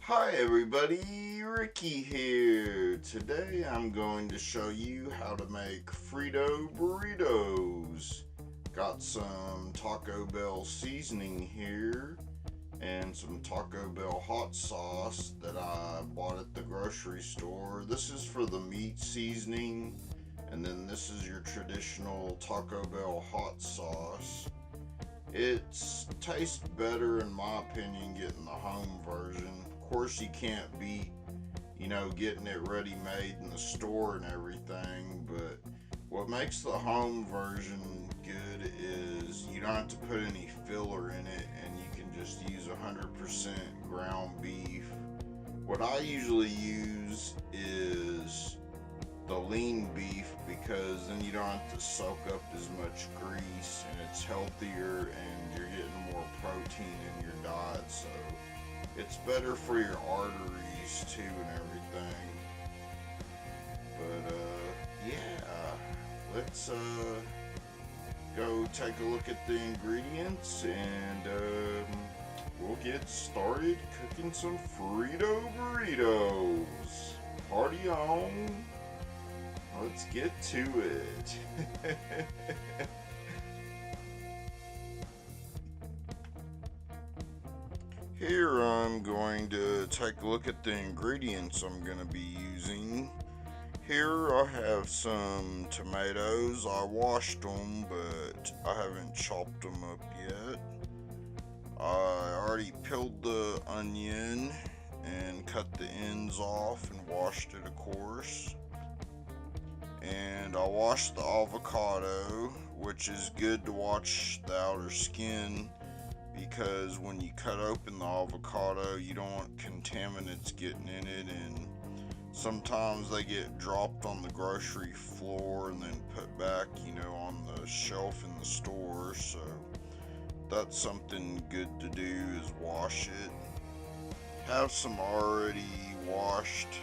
Hi everybody, Ricky here. Today I'm going to show you how to make Frito Burritos. Got some Taco Bell seasoning here and some Taco Bell hot sauce that I bought at the grocery store. This is for the meat seasoning, and then this is your traditional Taco Bell hot sauce. It tastes better, in my opinion, getting the home version. Of course, you can't beat, getting it ready made in the store and everything, but what makes the home version good is you don't have to put any filler in it and you can just use 100% ground beef. What I usually use is the lean beef because then you don't have to soak up as much grease and it's healthier and you're getting more protein in your diet, so it's better for your arteries too and everything. But yeah, let's go take a look at the ingredients and we'll get started cooking some Frito Burritos. Party on! Let's get to it. Here I'm going to take a look at the ingredients I'm going to be using. Here I have some tomatoes. I washed them, but I haven't chopped them up yet. I already peeled the onion and cut the ends off and washed it, of course. And I washed the avocado, which is good to wash the outer skin because when you cut open the avocado, you don't want contaminants getting in it, and sometimes they get dropped on the grocery floor and then put back, on the shelf in the store. So that's something good to do, is wash it. Have some already washed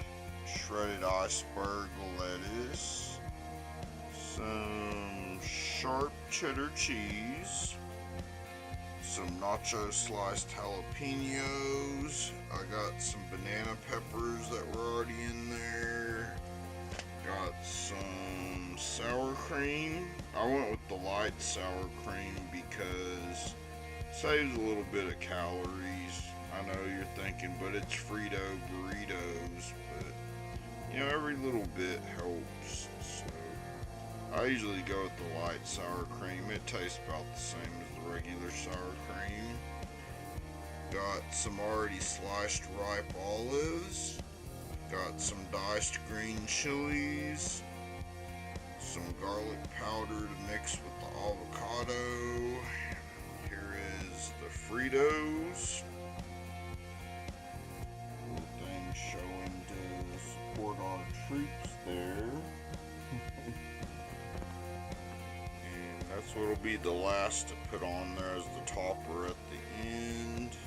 shredded iceberg lettuce, some sharp cheddar cheese, some nacho sliced jalapenos. I got some banana peppers that were already in there. Got some sour cream. I went with the light sour cream because it saves a little bit of calories. I know you're thinking, but it's Frito Burritos, but every little bit helps. So I usually go with the light sour cream. It tastes about the same as the regular sour cream. Got some already sliced ripe olives. Got some diced green chilies. Some garlic powder to mix with the avocado. Here is the Fritos. Everything showing to support our troops there. And that's what'll be the last to put on there, as the topper at the end.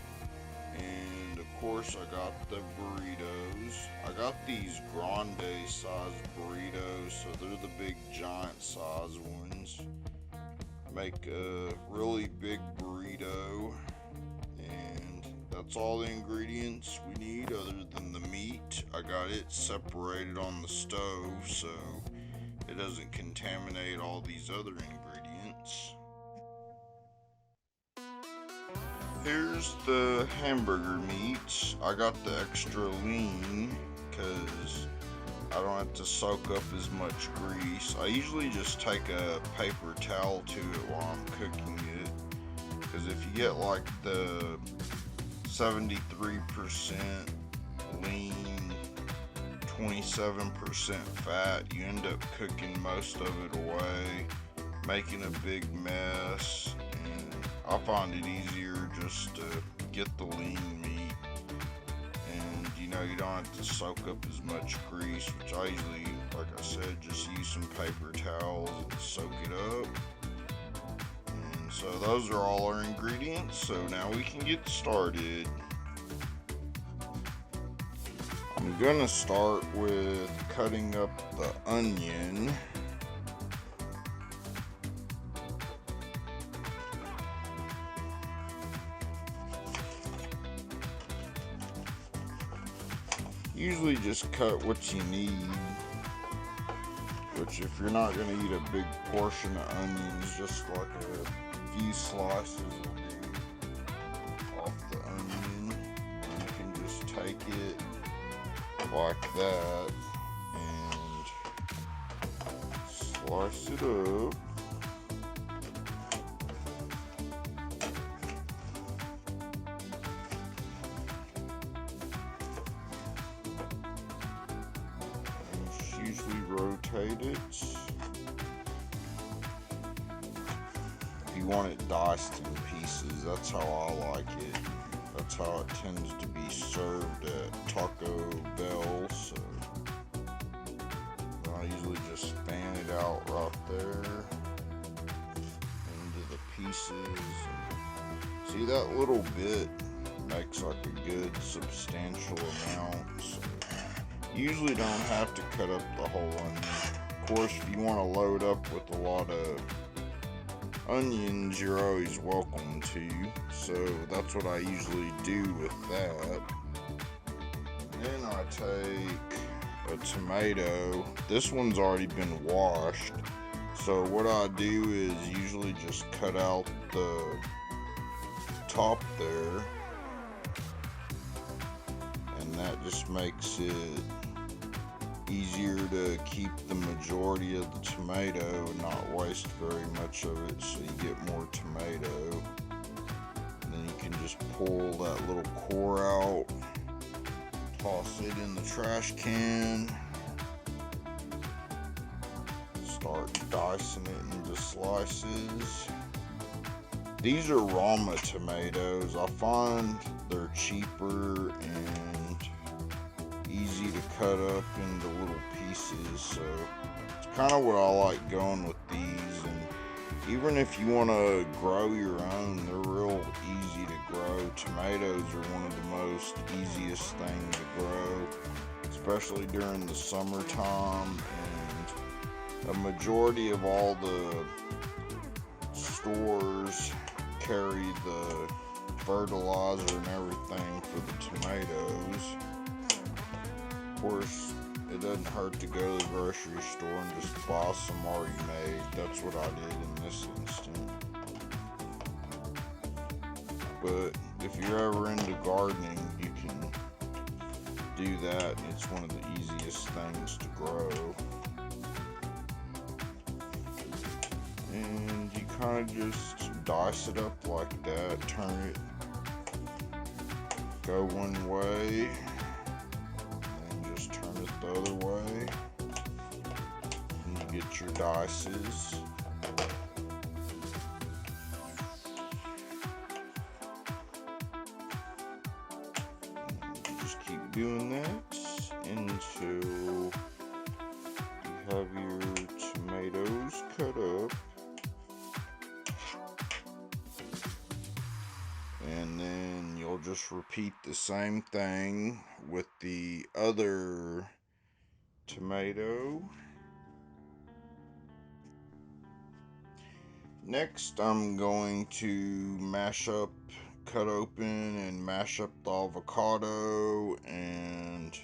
And of course I got the burritos. I got these grande size burritos, so they're the big giant size ones. Make a really big burrito, and that's all the ingredients we need other than the meat. I got it separated on the stove so it doesn't contaminate all these other ingredients. Here's the hamburger meat. I got the extra lean because I don't have to soak up as much grease. I usually just take a paper towel to it while I'm cooking it, because if you get like the 73% lean, 27% fat, you end up cooking most of it away, making a big mess. And I find it easier just to get the lean meat, and you don't have to soak up as much grease, which I usually, like I said, just use some paper towels and soak it up. And so those are all our ingredients, so now we can get started. I'm gonna start with cutting up the onion. Usually just cut what you need, which if you're not going to eat a big portion of onions, just like a few slices will do off the onion. And you can just take it like that and slice it up. Usually rotate it. If you want it diced in pieces, that's how I like it. That's how it tends to be served at Taco Bell. So I usually just fan it out right there into the pieces. See, that little bit makes like a good substantial amount. So usually don't have to cut up the whole onion. Of course, if you want to load up with a lot of onions, you're always welcome to. So that's what I usually do with that. Then I take a tomato. This one's already been washed. So what I do is usually just cut out the top there. And that just makes it easier to keep the majority of the tomato and not waste very much of it, so you get more tomato. And then you can just pull that little core out, toss it in the trash can, start dicing it into slices. These are Rama tomatoes. I find they're cheaper and easy to cut up into little pieces, so it's kind of what I like going with these. And even if you want to grow your own, they're real easy to grow. Tomatoes are one of the most easiest things to grow, especially during the summertime. And a majority of all the stores carry the fertilizer and everything for the tomatoes. Of course, it doesn't hurt to go to the grocery store and just buy some already made. That's what I did in this instant. But if you're ever into gardening, you can do that. It's one of the easiest things to grow. And you kind of just dice it up like that, turn it, go one way, the other way, and you get your dices. And just keep doing that until you have your tomatoes cut up. And then you'll just repeat the same thing with the other tomato. Next, I'm going to cut open and mash up the avocado and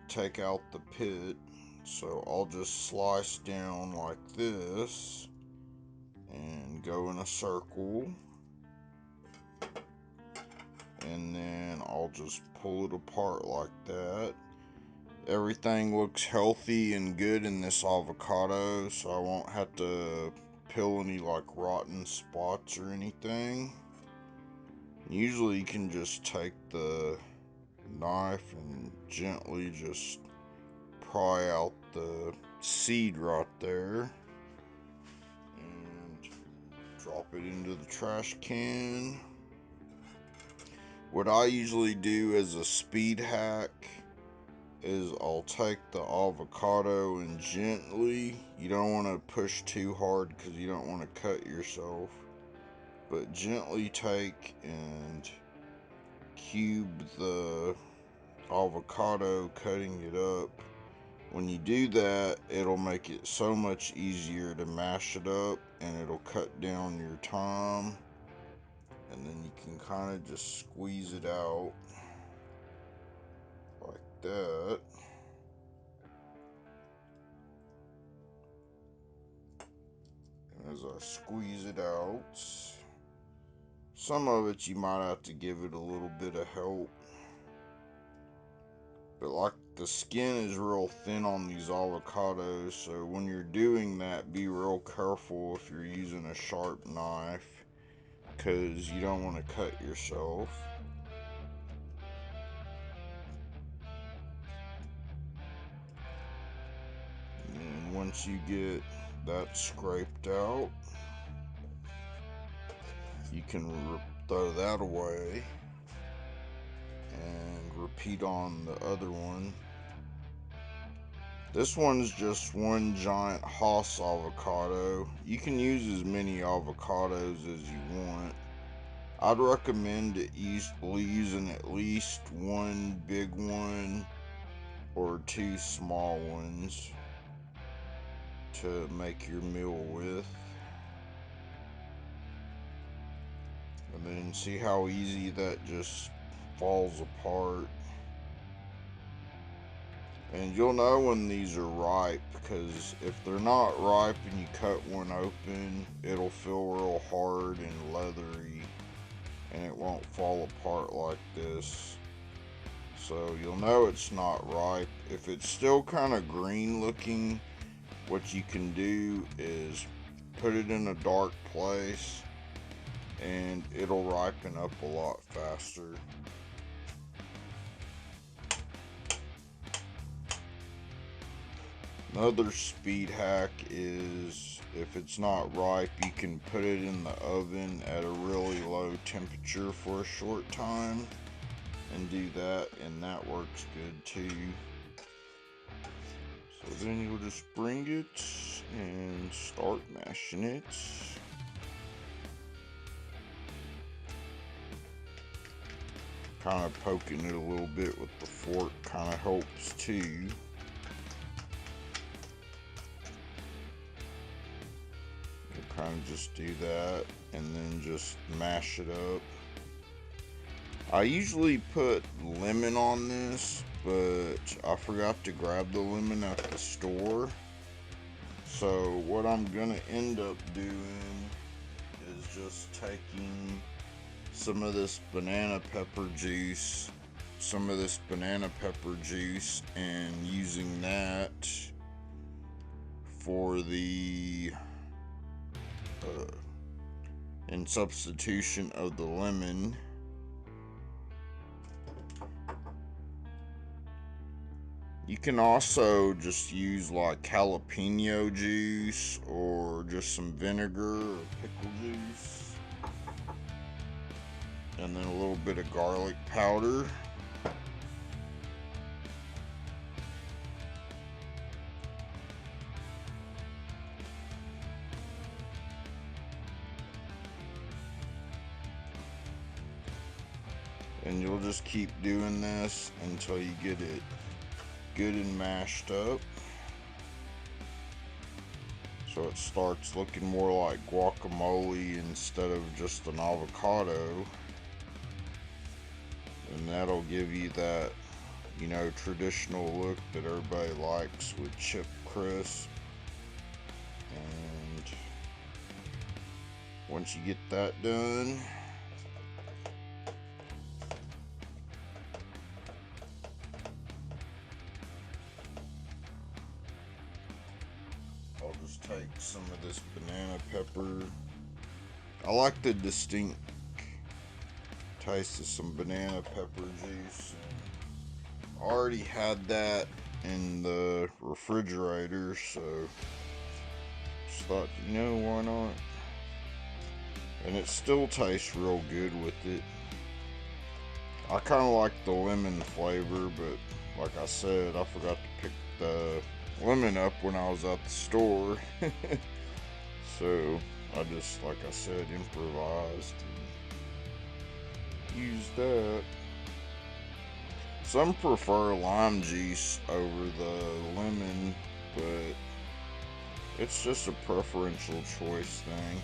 take out the pit. So I'll just slice down like this and go in a circle. And then I'll just pull it apart like that. Everything looks healthy and good in this avocado, so I won't have to peel any like rotten spots or anything. Usually you can just take the knife and gently just pry out the seed right there and drop it into the trash can. What I usually do as a speed hack is I'll take the avocado and gently, you don't want to push too hard because you don't want to cut yourself, but gently take and cube the avocado, cutting it up. When you do that, it'll make it so much easier to mash it up, and it'll cut down your time, and then you can kind of just squeeze it out like that. And as I squeeze it out, some of it you might have to give it a little bit of help. But like the skin is real thin on these avocados, so when you're doing that, be real careful if you're using a sharp knife, because you don't want to cut yourself. And once you get that scraped out, you can throw that away and repeat on the other one. This one's just one giant Hass avocado. You can use as many avocados as you want. I'd recommend using at least one big one or two small ones to make your meal with. And then see how easy that just falls apart. And you'll know when these are ripe, because if they're not ripe and you cut one open, it'll feel real hard and leathery and it won't fall apart like this. So you'll know it's not ripe. If it's still kind of green looking, what you can do is put it in a dark place and it'll ripen up a lot faster. Another speed hack is, if it's not ripe, you can put it in the oven at a really low temperature for a short time and do that, and that works good too. So then you'll just bring it and start mashing it. Kind of poking it a little bit with the fork kind of helps too. Kind of just do that and then just mash it up. I usually put lemon on this, but I forgot to grab the lemon at the store. So what I'm gonna end up doing is just taking some of this banana pepper juice and using that for the in substitution of the lemon. You can also just use like jalapeno juice or just some vinegar or pickle juice, and then a little bit of garlic powder. And you'll just keep doing this until you get it good and mashed up, so it starts looking more like guacamole instead of just an avocado. And that'll give you that, you know, traditional look that everybody likes with chip crisp. And once you get that done, I'll just take some of this banana pepper. I like the distinct taste of some banana pepper juice. I already had that in the refrigerator, so just thought, you know, why not? And it still tastes real good with it. I kind of like the lemon flavor, but like I said, I forgot to pick the lemon up when I was at the store. So I just, like I said, improvised and used that. Some prefer lime juice over the lemon, but it's just a preferential choice thing.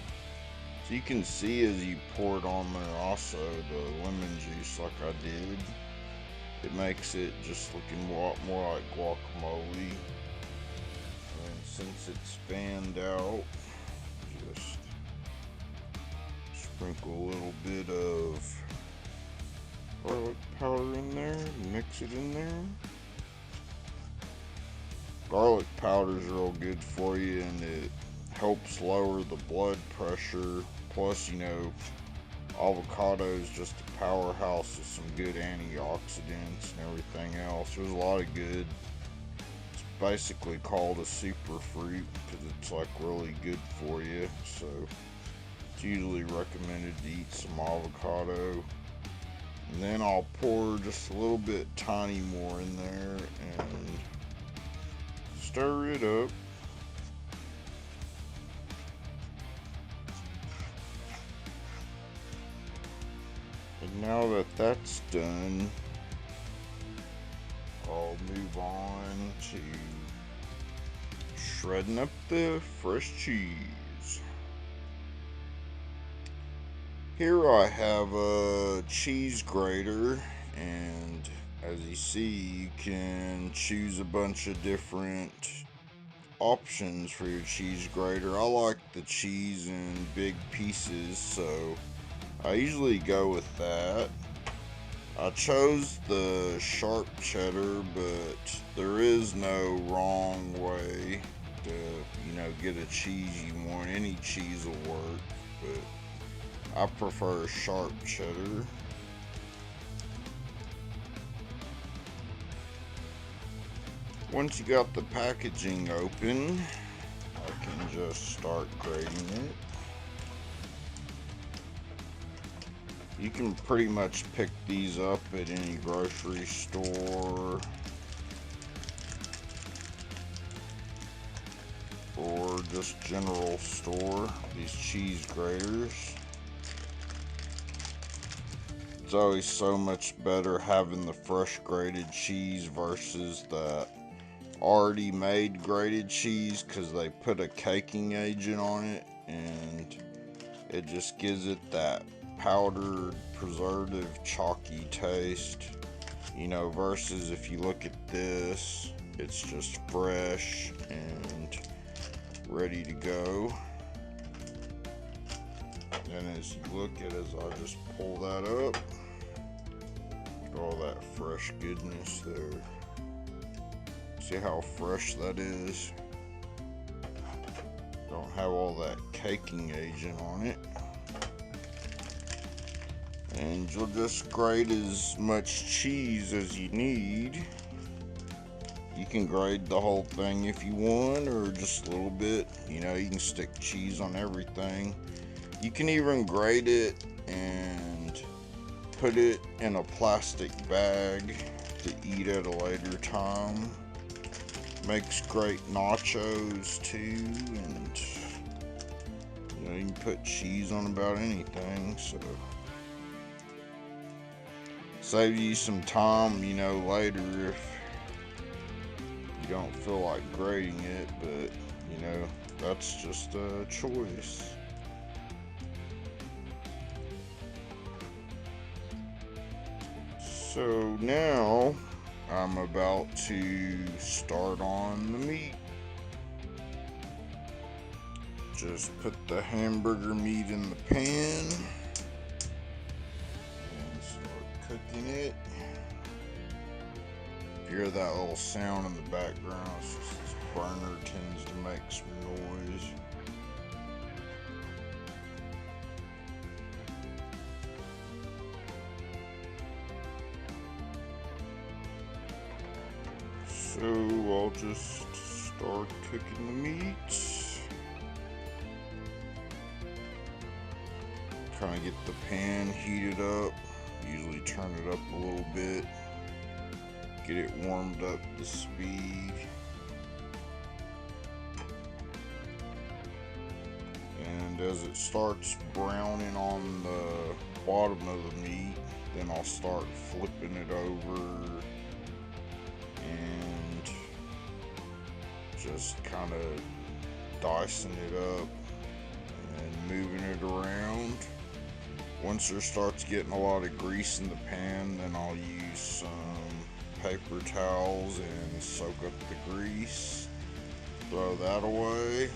So you can see as you pour it on there also the lemon juice like I did. It makes it just looking a lot more like guacamole. And since it's fanned out, just sprinkle a little bit of garlic powder in there, mix it in there. Garlic powder is real good for you, and it helps lower the blood pressure. Plus, you know, avocado is just a powerhouse with some good antioxidants and everything else. There's a lot of good. It's basically called a super fruit because it's like really good for you. So it's usually recommended to eat some avocado. And then I'll pour just a little bit tiny more in there and stir it up. And now that that's done, I'll move on to shredding up the fresh cheese. Here I have a cheese grater, and as you see, you can choose a bunch of different options for your cheese grater. I like the cheese in big pieces, so I usually go with that. I chose the sharp cheddar, but there is no wrong way to, you know, get a cheese you want. Any cheese will work, but I prefer sharp cheddar. Once you got the packaging open, I can just start grating it. You can pretty much pick these up at any grocery store or just general store, these cheese graters. It's always so much better having the fresh grated cheese versus the already made grated cheese, because they put a caking agent on it and it just gives it that powdered preservative chalky taste, you know, versus if you look at this, it's just fresh and ready to go. And as you look at it, as I just pull that up, all that fresh goodness there. See how fresh that is? Don't have all that caking agent on it. And you'll just grate as much cheese as you need. You can grate the whole thing if you want, or just a little bit. You know, you can stick cheese on everything. You can even grate it and put it in a plastic bag to eat at a later time. Makes great nachos too, and you know, you can put cheese on about anything, so save you some time, you know, later if you don't feel like grating it, but you know, that's just a choice. So now I'm about to start on the meat. Just put the hamburger meat in the pan and start cooking it. If you hear that little sound in the background, it's just this burner tends to make some noise. So I'll just start cooking the meat. Kind of get the pan heated up. Usually turn it up a little bit. Get it warmed up to speed. And as it starts browning on the bottom of the meat, then I'll start flipping it over and just kind of dicing it up and moving it around. Once there starts getting a lot of grease in the pan, then I'll use some paper towels and soak up the grease. Throw that away.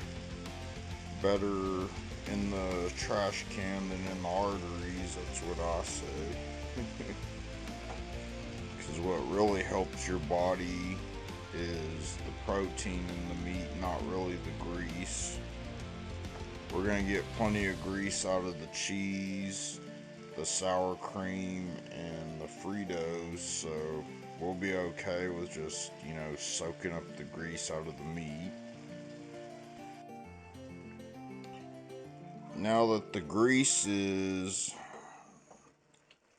Better in the trash can than in the arteries, that's what I say. Because what really helps your body is the protein in the meat, not really the grease. We're going to get plenty of grease out of the cheese, the sour cream, and the Fritos, so we'll be okay with just, soaking up the grease out of the meat. Now that the grease is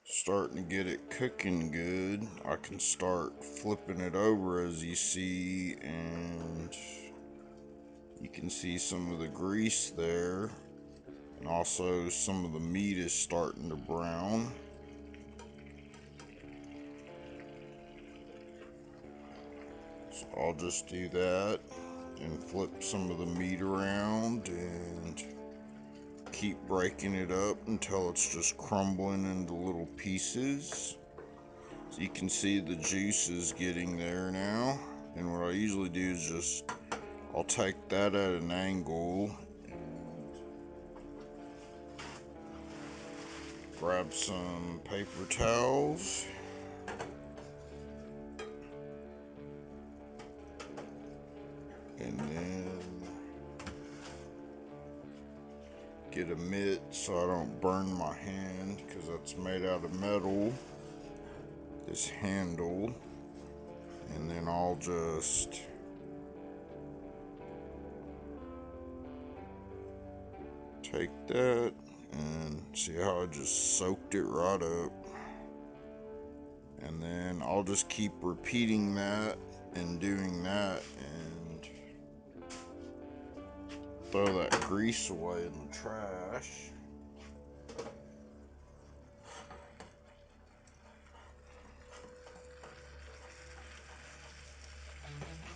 starting to get it cooking good, I can start flipping it over, as you see, and you can see some of the grease there, and also some of the meat is starting to brown. So I'll just do that and flip some of the meat around and keep breaking it up until it's just crumbling into little pieces. So you can see the juice is getting there now. And what I usually do is I'll take that at an angle and grab some paper towels. And then get a mitt so I don't burn my hand, because that's made out of metal, this handle. And then I'll just take that and see how I just soaked it right up. And then I'll just keep repeating that and doing that and throw that grease away in the trash.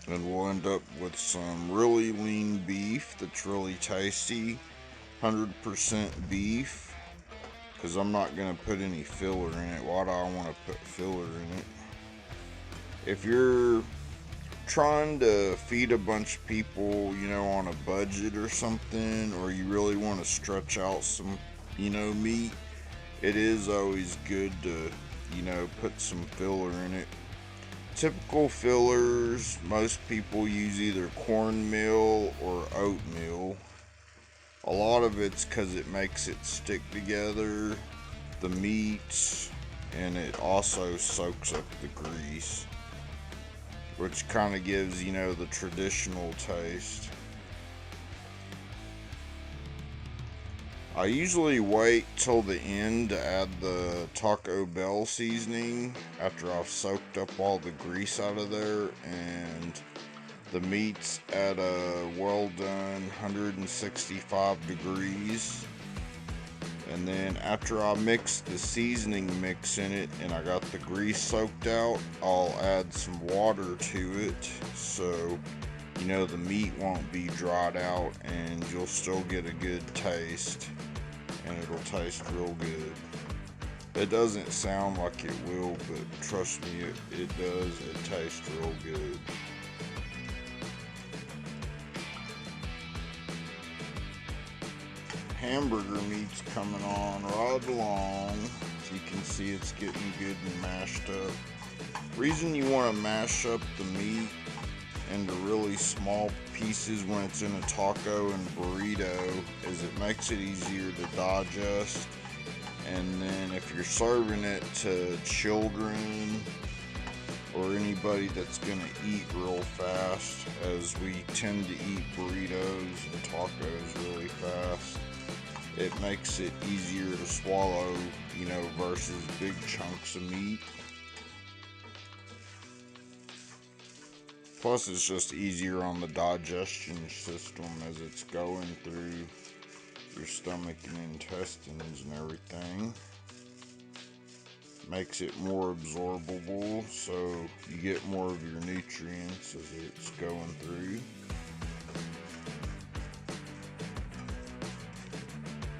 And we'll end up with some really lean beef that's really tasty, 100% beef, because I'm not going to put any filler in it. Why do I want to put filler in it? If you're trying to feed a bunch of people, on a budget or something, or you really want to stretch out some, meat, it is always good to, put some filler in it. Typical fillers, most people use either cornmeal or oatmeal. A lot of it's because it makes it stick together, the meats, and it also soaks up the grease, which kind of gives, the traditional taste. I usually wait till the end to add the Taco Bell seasoning after I've soaked up all the grease out of there, and the meat's at a well done 165 degrees. And then after I mix the seasoning mix in it and I got the grease soaked out, I'll add some water to it so the meat won't be dried out and you'll still get a good taste, and it'll taste real good. It doesn't sound like it will, but trust me, it does. It tastes real good. Hamburger meat's coming on right along. As you can see, it's getting good and mashed up. Reason you want to mash up the meat into really small pieces when it's in a taco and burrito is it makes it easier to digest. And then if you're serving it to children or anybody that's gonna eat real fast, as we tend to eat burritos and tacos really fast, it makes it easier to swallow, versus big chunks of meat. Plus, it's just easier on the digestion system as it's going through your stomach and intestines and everything. Makes it more absorbable, so you get more of your nutrients as it's going through.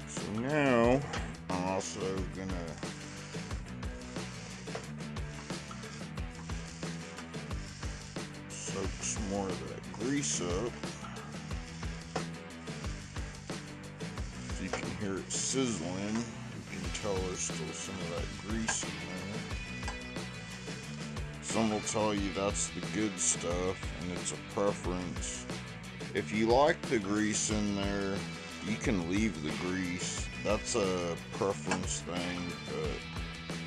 So now, I'm also gonna soak some more of that grease up. So you can hear it sizzling. You can tell there's still some of that grease in there. Some will tell you that's the good stuff, and it's a preference. If you like the grease in there, you can leave the grease. That's a preference thing, but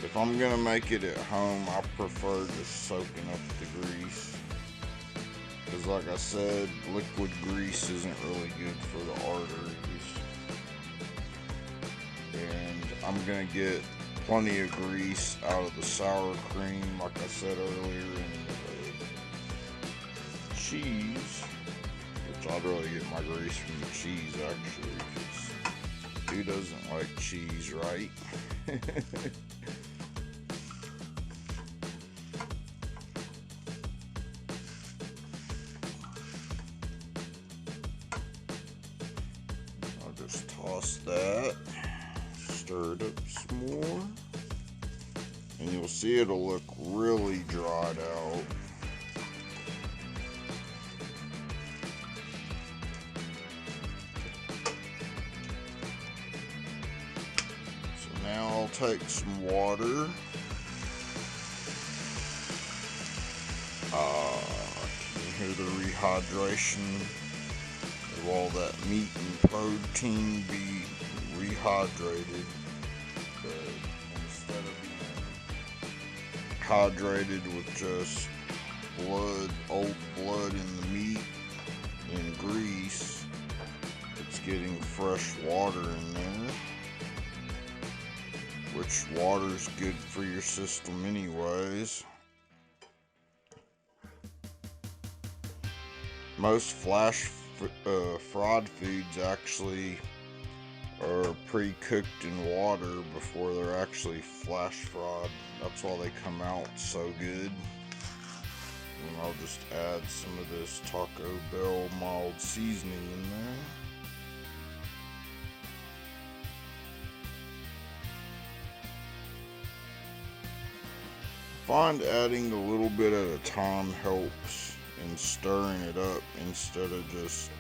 if I'm gonna make it at home, I prefer just soaking up the grease. Because like I said, liquid grease isn't really good for the arteries. And I'm gonna get plenty of grease out of the sour cream, like I said earlier, and the cheese. Which I'd rather get my grease from the cheese, actually, because who doesn't like cheese, right? I'll just toss that, stir it up some more, and you'll see it'll look really dried out. Now I'll take some water. Can you hear the rehydration of all that meat and protein be rehydrated? But instead of being hydrated with just blood, old blood in the meat and grease, it's getting fresh water in there. Which water's good for your system anyways. Most flash fried foods actually are pre-cooked in water before they're actually flash fried. That's why they come out so good. And I'll just add some of this Taco Bell mild seasoning in there. I find adding a little bit at a time helps in stirring it up instead of just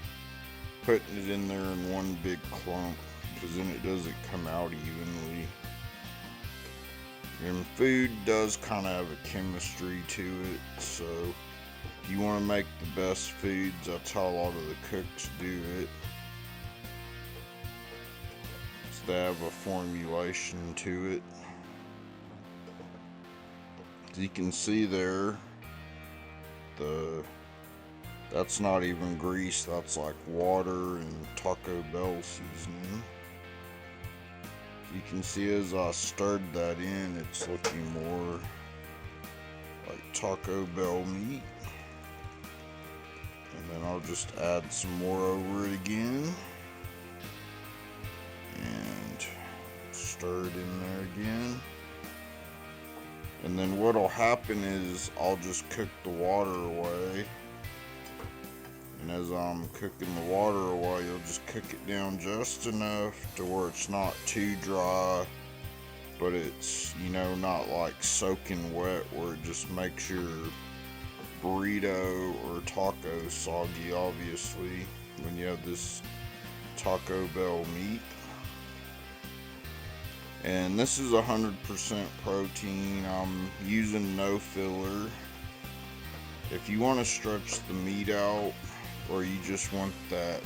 putting it in there in one big clump, because then it doesn't come out evenly. And food does kind of have a chemistry to it, so if you want to make the best foods, that's how a lot of the cooks do it. So they have a formulation to it. As you can see there, that's not even grease, that's like water and Taco Bell seasoning. You can see as I stirred that in, it's looking more like Taco Bell meat. And then I'll just add some more over it again. And stir it in there again. And then what'll happen is I'll just cook the water away. And as I'm cooking the water away, you'll just cook it down just enough to where it's not too dry, but it's, you know, not like soaking wet where it just makes your burrito or taco soggy, obviously, when you have this Taco Bell meat. And this is 100% protein. I'm using no filler. If you want to stretch the meat out, or you just want that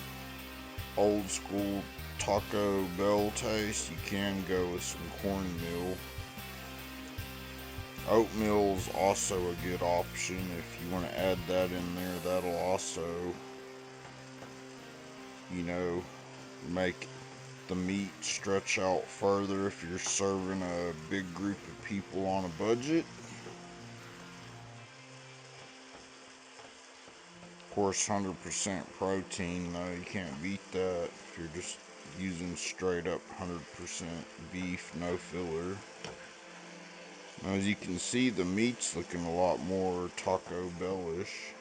old school Taco Bell taste, you can go with some cornmeal. Oatmeal is also a good option. If you want to add that in there, that'll also, you know, make the meat stretch out further if you're serving a big group of people on a budget. Of course, 100% protein, though, you can't beat that if you're just using straight up 100% beef, no filler. Now, as you can see, the meat's looking a lot more Taco Bell-ish.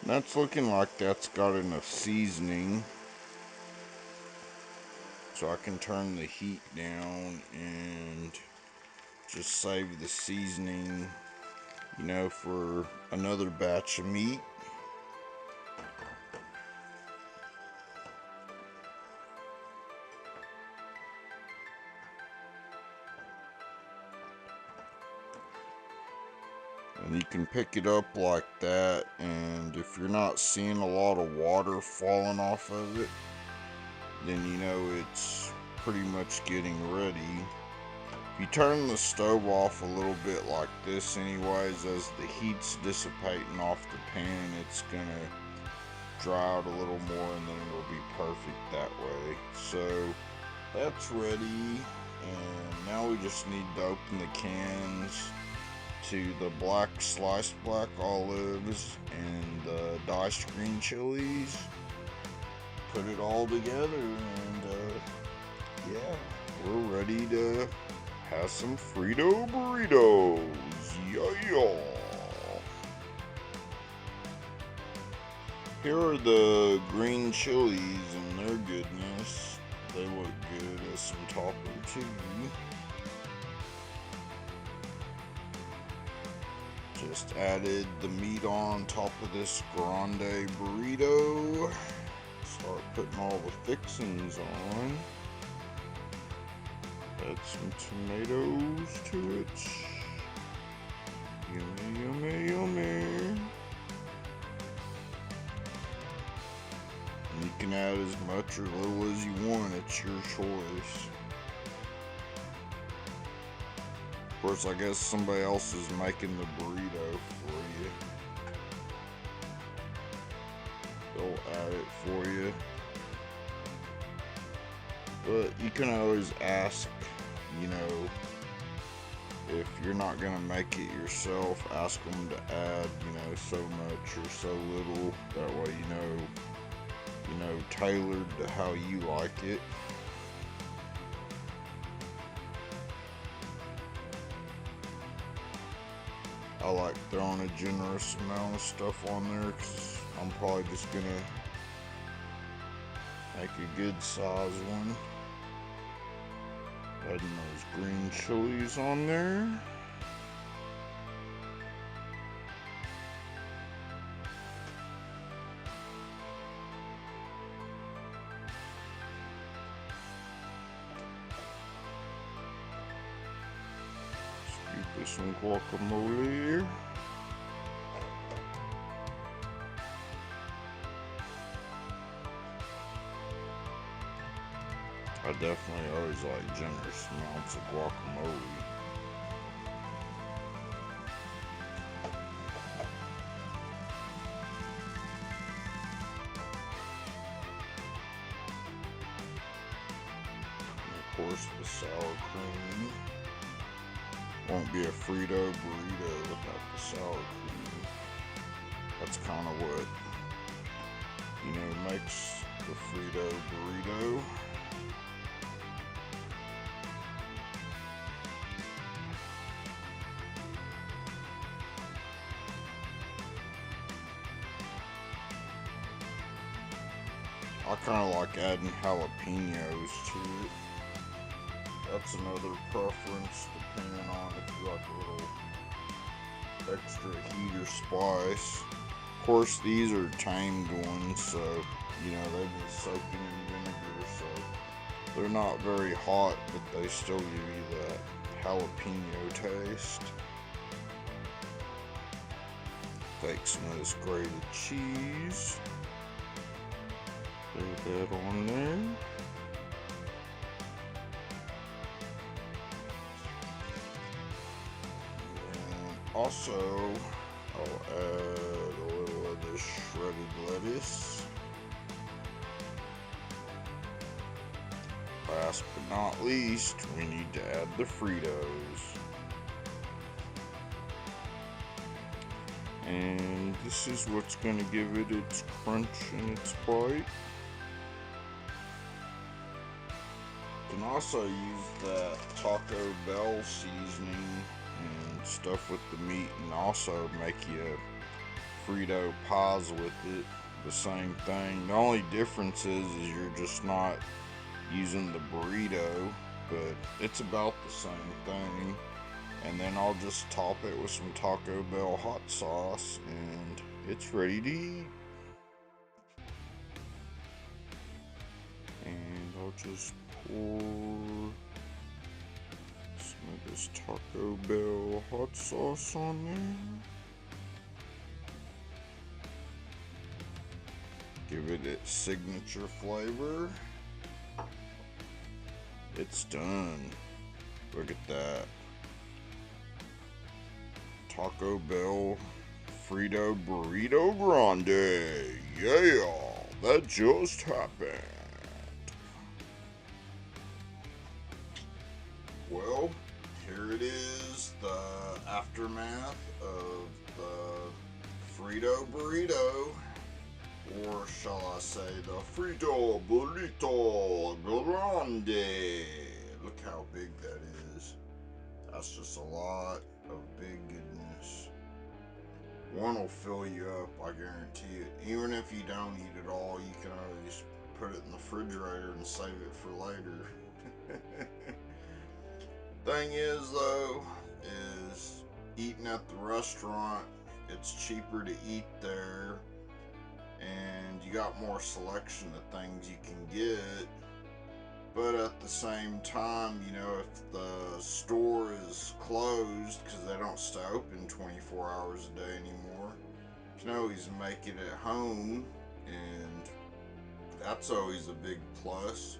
That's looking like that's got enough seasoning, so I can turn the heat down and just save the seasoning, you know, for another batch of meat. And you can pick it up like that, and if you're not seeing a lot of water falling off of it, then you know it's pretty much getting ready. If you turn the stove off a little bit like this anyways, as the heat's dissipating off the pan, it's gonna dry out a little more, and then it'll be perfect that way. So that's ready, and now we just need to open the cans to the black sliced black olives and the diced green chilies. Put it all together, and yeah, we're ready to have some Frito Burritos. Yeah. Here are the green chilies and their goodness. They look good as some topper too. Just added the meat on top of this Grande Burrito. Start putting all the fixings on. Add some tomatoes to it. Yummy, yummy, yummy. And you can add as much or little as you want. It's your choice. Of course, I guess somebody else is making the burrito for you. They'll add it for you. But you can always ask, you know, if you're not gonna make it yourself, ask them to add, you know, so much or so little. That way, you know, tailored to how you like it. I like throwing a generous amount of stuff on there because I'm probably just gonna make a good size one. Adding those green chilies on there. Scoop with some guacamole here. I definitely always like generous amounts of guacamole. And of course, the sour cream. Won't be a Frito burrito without the sour cream. That's kind of what, you know, makes the Frito burrito. I kind of like adding jalapenos to it. That's another preference depending on if you like a little extra heat or spice. Of course, these are tamed ones, so you know they've been soaking in vinegar, so they're not very hot, but they still give you that jalapeno taste. Take some of this grated cheese. Throw that on there. And also, I'll add a little of this shredded lettuce. Last but not least, we need to add the Fritos. And this is what's going to give it its crunch and its bite. You can also use that Taco Bell seasoning and stuff with the meat, and also make you Frito pies with it. The same thing. The only difference is you're just not using the burrito, but it's about the same thing. And then I'll just top it with some Taco Bell hot sauce, and it's ready to eat. And I'll just pour some of this Taco Bell hot sauce on there. Give it its signature flavor. It's done. Look at that. Taco Bell Frito Burrito Grande. Yeah, that just happened. Well, here it is, the aftermath of the Frito Burrito, or shall I say the Frito Burrito Grande. Look how big that is. That's just a lot of big goodness. One will fill you up, I guarantee it. Even if you don't eat it all, you can always put it in the refrigerator and save it for later. Thing is though, is eating at the restaurant, it's cheaper to eat there, and you got more selection of things you can get. But at the same time, you know, if the store is closed because they don't stay open 24 hours a day anymore, you can always make it at home, and that's always a big plus.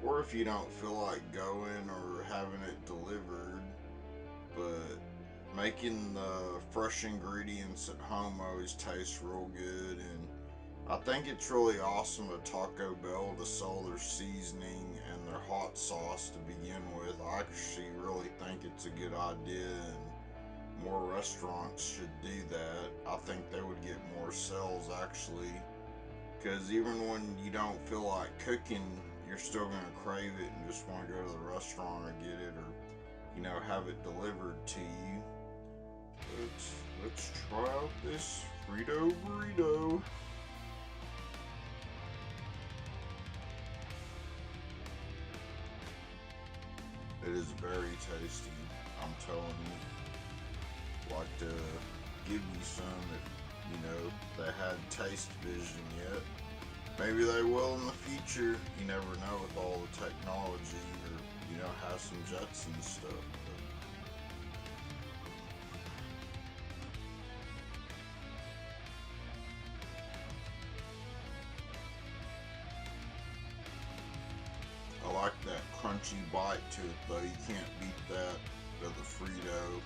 Or if you don't feel like going or having it delivered, but making the fresh ingredients at home always tastes real good. And I think it's really awesome of Taco Bell to sell their seasoning and their hot sauce to begin with. I actually really think it's a good idea, and more restaurants should do that. I think they would get more sales actually, because even when you don't feel like cooking, you're still going to crave it and just want to go to the restaurant or get it, or, you know, have it delivered to you. Let's try out this Frito Burrito. It is very tasty, I'm telling you. Like to give you some if, you know, they had taste vision yet. Maybe they will in the future. You never know with all the technology, or, you know, have some jets and stuff. I like that crunchy bite to it though. You can't beat that with the Frito.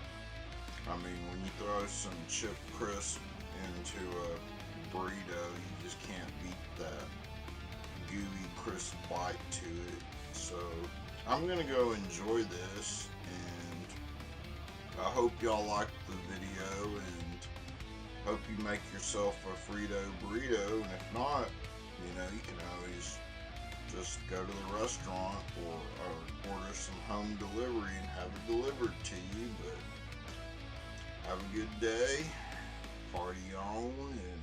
I mean, when you throw some chip crisp into a burrito, you just can't beat that gooey crisp bite to it. So I'm gonna go enjoy this, and I hope y'all liked the video, and hope you make yourself a Frito burrito. And if not, you know, you can always just go to the restaurant or order some home delivery and have it delivered to you. But have a good day, party on, and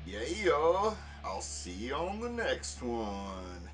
yeah, I'll see you on the next one.